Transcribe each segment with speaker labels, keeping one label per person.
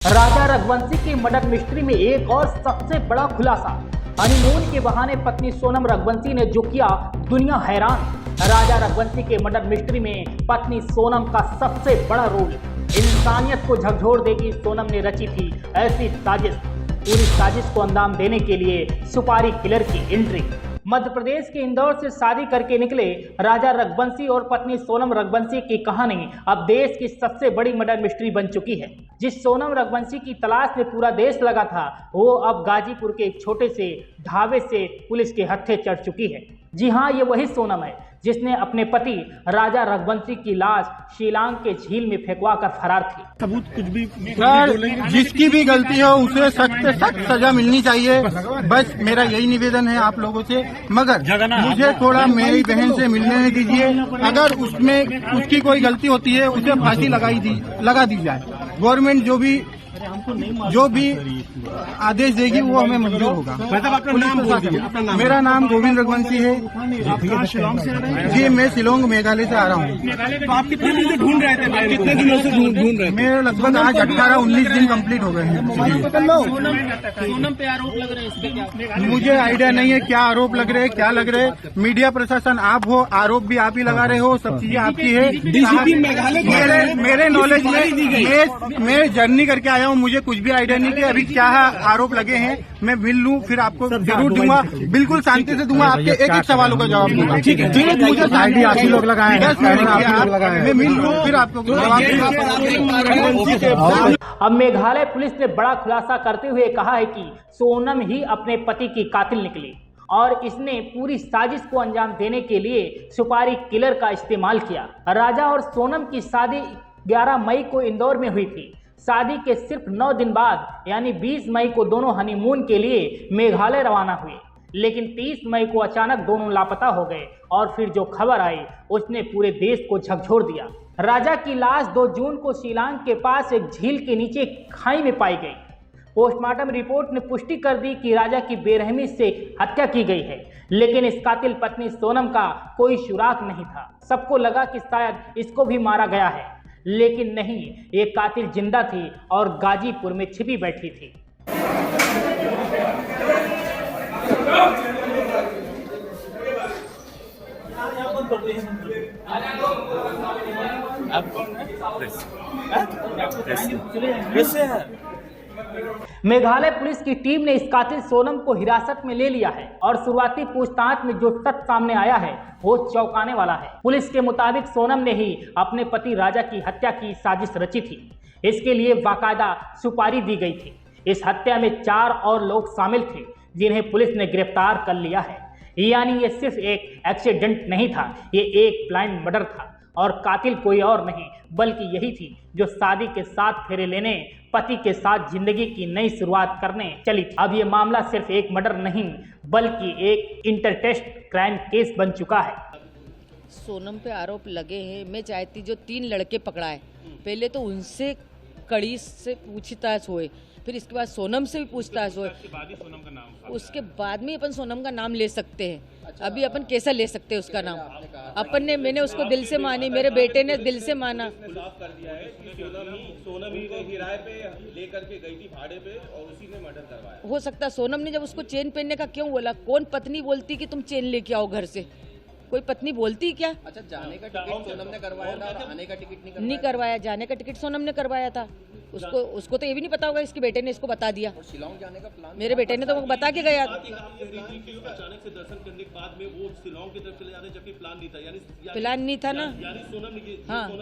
Speaker 1: राजा रघुवंशी की murder mystery में एक और सबसे बड़ा खुलासा। हनीमून के बहाने पत्नी सोनम रघुवंशी ने जो किया, दुनिया हैरान। राजा रघुवंशी के मर्डर मिस्ट्री में पत्नी सोनम का सबसे बड़ा रोल। इंसानियत को झकझोर देगी सोनम ने रची थी ऐसी साजिश। पूरी साजिश को अंजाम देने के लिए सुपारी किलर की एंट्री। मध्य प्रदेश के इंदौर से शादी करके निकले राजा रघुवंशी और पत्नी सोनम रघुवंशी की कहानी अब देश की सबसे बड़ी मर्डर मिस्ट्री बन चुकी है। जिस सोनम रघुवंशी की तलाश में पूरा देश लगा था, वो अब गाजीपुर के एक छोटे से ढाबे से पुलिस के हत्थे चढ़ चुकी है। जी हाँ, ये वही सोनम है जिसने अपने पति राजा रघुवंशी की लाश शिलांग के झील में फेंकवा कर फरार थी।
Speaker 2: सबूत कुछ भी सर, जिसकी भी गलती हो उसे सख्त से सख्त सजा मिलनी चाहिए। बस मेरा यही निवेदन है आप लोगों से। मगर मुझे थोड़ा मेरी बहन से मिलने दीजिए। अगर उसमें उसकी कोई गलती होती है उसे फांसी लगा दी जाए। गवर्नमेंट जो भी आदेश देगी वो हमें मंजूर होगा। मेरा नाम गोविंद रघुवंशी है। जी, मैं शिलोंग मेघालय से आ रहा हूँ।
Speaker 3: तो आप कितने दिन से ढूंढ रहे थे? कितने दिनों से ढूंढ रहे थे?
Speaker 2: मेरे लगभग आज 18-19 दिन कंप्लीट हो गए हैं।
Speaker 3: सोनम पे आरोप लग रहे हैं, इस पे क्या?
Speaker 2: मुझे आइडिया नहीं है क्या आरोप लग रहे हैं, क्या लग रहे हैं। मीडिया प्रशासन आप हो, आरोप भी आप ही लगा रहे हो, सब चीजें आपकी है।
Speaker 3: डीजीपी मेघालय
Speaker 2: मेरे नॉलेज में मैं जर्नी करके आया हूँ, मुझे कुछ भी आइडिया नहीं कि अभी क्या आरोप लगे हैं। मैं मिल लूँ फिर आपको जरूर दूंगा, बिल्कुल शांति से दूंगा। आपके एक एक सवालों का जवाब दूंगा। ठीक है, मुझे आइडिया आप ही लोग लगाए, मैं मिल लूँ फिर आपको जवाब दूंगा।
Speaker 1: अब मेघालय पुलिस ने बड़ा खुलासा करते हुए कहा है कि सोनम ही अपने पति की कातिल निकली और इसने पूरी साजिश को अंजाम देने के लिए सुपारी किलर का इस्तेमाल किया। राजा और सोनम की शादी 11 मई को इंदौर में हुई थी। शादी के सिर्फ 9 दिन बाद यानी 20 मई को दोनों हनीमून के लिए मेघालय रवाना हुए, लेकिन 30 मई को अचानक दोनों लापता हो गए और फिर जो खबर आई उसने पूरे देश को झकझोर दिया। राजा की लाश 2 जून को शिलांग के पास एक झील के नीचे खाई में पाई गई। पोस्टमार्टम रिपोर्ट ने पुष्टि कर दी कि राजा की बेरहमी से हत्या की गई है, लेकिन इस कातिल पत्नी सोनम का कोई सुराग नहीं था। सबको लगा कि शायद इसको भी मारा गया है, लेकिन नहीं, ये कातिल जिंदा थी और गाजीपुर में छिपी बैठी थी। मेघालय पुलिस की टीम ने इस कातिल सोनम को हिरासत में ले लिया है और शुरुआती पूछताछ में जो तथ्य सामने आया है वो चौंकाने वाला है। पुलिस के मुताबिक सोनम ने ही अपने पति राजा की हत्या की साजिश रची थी। इसके लिए बाकायदा सुपारी दी गई थी। इस हत्या में 4 और लोग शामिल थे जिन्हें पुलिस ने गिरफ्तार कर लिया है। यानी ये सिर्फ एक एक्सीडेंट नहीं था, ये एक प्लान मर्डर था और कातिल कोई और नहीं बल्कि यही थी जो शादी के साथ फेरे लेने, पति के साथ जिंदगी की नई शुरुआत करने चली थी। अब ये मामला सिर्फ एक मर्डर नहीं बल्कि एक इंटरटेस्ट क्राइम केस बन चुका है।
Speaker 4: सोनम पे आरोप लगे हैं। मैं चाहती जो 3 लड़के पकड़ाए, पहले तो उनसे कड़ी से पूछताछ होए, फिर इसके बाद सोनम से भी पूछताछ होए, उसके बाद में अपन सोनम का नाम ले सकते हैं। अभी अपन कैसा ले सकते हैं उसका नाम? अपन ने, मैंने उसको दिल से मानी, मेरे बेटे ने दिल से माना।
Speaker 5: खुलासा कर दिया है कि सोनम ही को किराए पे लेकर के गई थी भाड़े पे और उसी ने मर्डर करवाया।
Speaker 4: हो सकता है सोनम ने जब उसको चेन पहनने का क्यों बोला? कौन पत्नी बोलती कि तुम चेन लेके आओ घर से? कोई पत्नी बोलती क्या?
Speaker 6: अच्छा, जाने का टिकट सोनम ने करवाया था, आने का टिकट
Speaker 4: नहीं करवाया। जाने का टिकट सोनम ने करवाया था। उसको तो ये भी नहीं पता होगा, इसके बेटे ने इसको बता दिया।
Speaker 6: और शिलोंग जाने का प्लान
Speaker 4: मेरे बेटे ने तो वो बता के गया।
Speaker 5: अचानक से दर्शन करने के बाद में वो शिलोंग की तरफ चले जाते जबकि प्लान नहीं था।
Speaker 4: प्लान नहीं था ना,
Speaker 5: यानी सोनम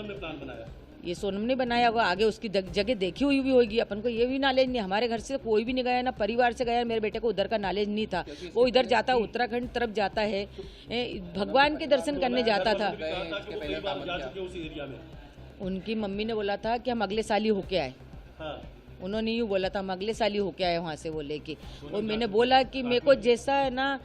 Speaker 5: ने प्लान बनाया।
Speaker 4: ये सोनम ने बनाया होगा। आगे उसकी जगह देखी हुई भी होगी। अपन को ये भी नॉलेज नहीं। हमारे घर से कोई भी नहीं गया, ना परिवार से गया। मेरे बेटे को उधर का नॉलेज नहीं था। वो इधर जाता, उत्तराखंड तरफ जाता है, भगवान के दर्शन करने जाता था। उनकी मम्मी ने बोला था कि हम अगले साल ही होके आए। उन्होंने यूँ बोला था हम अगले साल ही होके आए वहाँ से वो लेके। और मैंने बोला कि मेरे को जैसा है ना,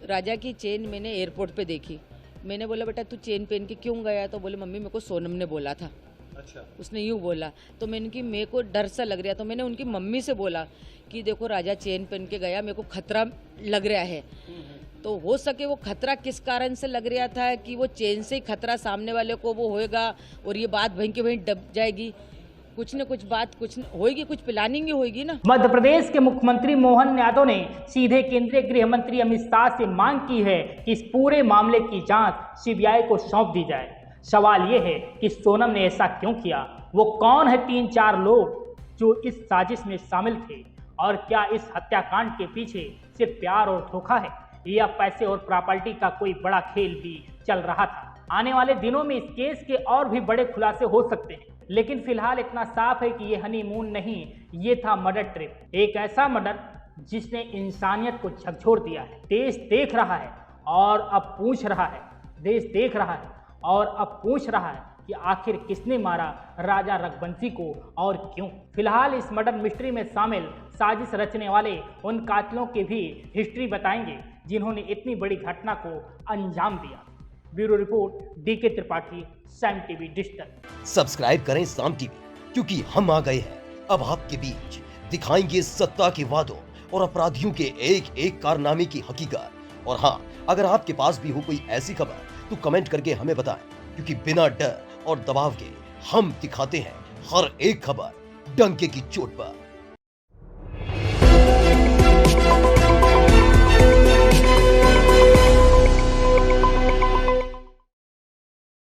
Speaker 4: राजा की चेन मैंने एयरपोर्ट पे देखी। मैंने बोला बेटा तू चेन पहन के क्यों गया? तो बोले मम्मी मेरे को सोनम ने बोला था।
Speaker 5: अच्छा।
Speaker 4: उसने यूँ बोला तो मैंने कि मेरे को डर सा लग रहा। तो मैंने उनकी मम्मी से बोला कि देखो राजा चेन पहन के गया, मेरे को खतरा लग रहा है। तो हो सके वो खतरा किस कारण से लग रहा था कि वो चेन से ही खतरा सामने वाले को वो होएगा और ये बात वहीं के वहीं दब जाएगी। कुछ न कुछ बात कुछ होगी, कुछ प्लानिंग ही होगी ना।
Speaker 1: मध्य प्रदेश के मुख्यमंत्री मोहन यादव ने सीधे केंद्रीय गृह मंत्री अमित शाह से मांग की है कि इस पूरे मामले की जांच सीबीआई को सौंप दी जाए। सवाल ये है कि सोनम ने ऐसा क्यों किया? वो कौन है 3-4 लोग जो इस साजिश में शामिल थे? और क्या इस हत्याकांड के पीछे सिर्फ प्यार और धोखा है या पैसे और प्रॉपर्टी का कोई बड़ा खेल भी चल रहा था? आने वाले दिनों में इस केस के और भी बड़े खुलासे हो सकते हैं, लेकिन फिलहाल इतना साफ है कि ये हनीमून नहीं, ये था मर्डर ट्रिप। एक ऐसा मर्डर जिसने इंसानियत को झकझोर दिया है। देश देख रहा है और अब पूछ रहा है, देश देख रहा है और अब पूछ रहा है कि आखिर किसने मारा राजा रघुवंशी को और क्यों। फिलहाल इस मर्डर मिस्ट्री में शामिल साजिश रचने वाले उन कातिलों की भी हिस्ट्री बताएंगे जिन्होंने इतनी बड़ी घटना को अंजाम दिया। Bureau report DK Tripathi, Saam TV digital.
Speaker 7: Subscribe करें साम टीवी, क्योंकि हम आ गए हैं अब आपके बीच, दिखाएंगे सत्ता के वादों और अपराधियों के एक एक कारनामे की हकीकत। और हाँ, अगर आपके पास भी हो कोई ऐसी खबर तो कमेंट करके हमें बताएं, क्योंकि बिना डर और दबाव के हम दिखाते हैं हर एक खबर डंके की चोट पर।